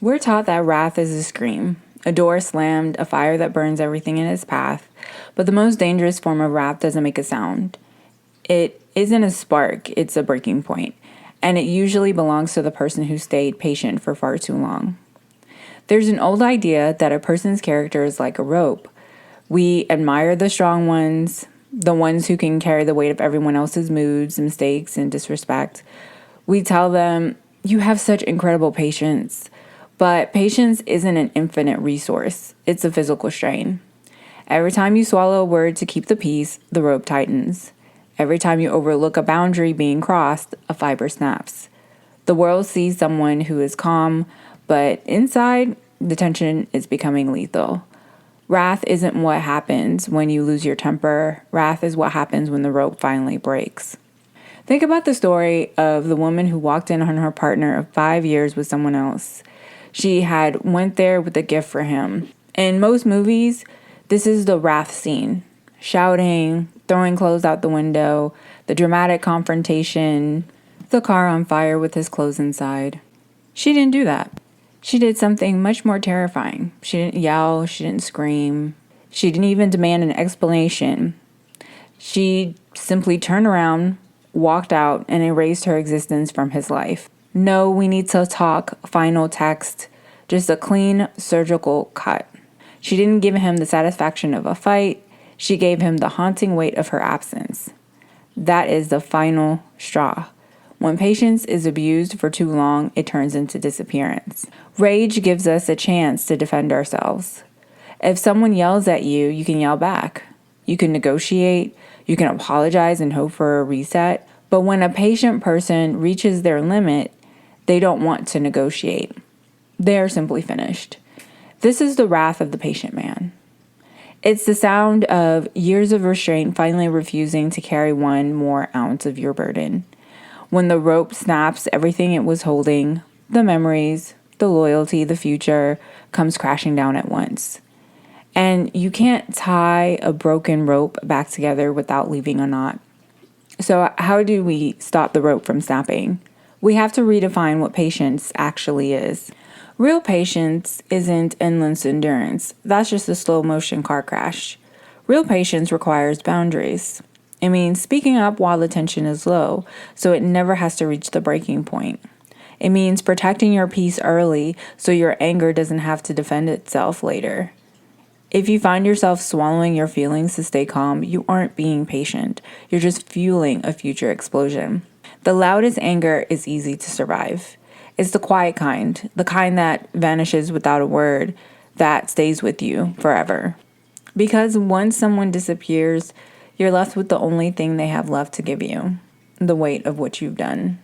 We're taught that wrath is a scream, a door slammed, a fire that burns everything in its path. But the most dangerous form of wrath doesn't make a sound. It isn't a spark, it's a breaking point. And it usually belongs to the person who stayed patient for far too long. There's an old idea that a person's character is like a rope. We admire the strong ones, the ones who can carry the weight of everyone else's moods, mistakes, and disrespect. We tell them, "You have such incredible patience." But patience isn't an infinite resource, it's a physical strain. Every time you swallow a word to keep the peace, the rope tightens. Every time you overlook a boundary being crossed, a fiber snaps. The world sees someone who is calm, but inside, the tension is becoming lethal. Wrath isn't what happens when you lose your temper. Wrath is what happens when the rope finally breaks. Think about the story of the woman who walked in on her partner of 5 years with someone else. She had went there with a gift for him. In most movies, this is the wrath scene. Shouting, throwing clothes out the window, the dramatic confrontation, the car on fire with his clothes inside. She didn't do that. She did something much more terrifying. She didn't yell, she didn't scream. She didn't even demand an explanation. She simply turned around, walked out, and erased her existence from his life. No, we need to talk, final text, just a clean surgical cut. She didn't give him the satisfaction of a fight. She gave him the haunting weight of her absence. That is the final straw. When patience is abused for too long, it turns into disappearance. Rage gives us a chance to defend ourselves. If someone yells at you, you can yell back. You can negotiate. You can apologize and hope for a reset. But when a patient person reaches their limit, they don't want to negotiate. They are simply finished. This is the wrath of the patient man. It's the sound of years of restraint finally refusing to carry one more ounce of your burden. When the rope snaps, everything it was holding, the memories, the loyalty, the future, comes crashing down at once. And you can't tie a broken rope back together without leaving a knot. So how do we stop the rope from snapping? We have to redefine what patience actually is. Real patience isn't endless endurance. That's just a slow motion car crash. Real patience requires boundaries. It means speaking up while the tension is low, so it never has to reach the breaking point. It means protecting your peace early so your anger doesn't have to defend itself later. If you find yourself swallowing your feelings to stay calm, you aren't being patient. You're just fueling a future explosion. The loudest anger is easy to survive. It's the quiet kind, the kind that vanishes without a word, that stays with you forever. Because once someone disappears, you're left with the only thing they have left to give you, the weight of what you've done.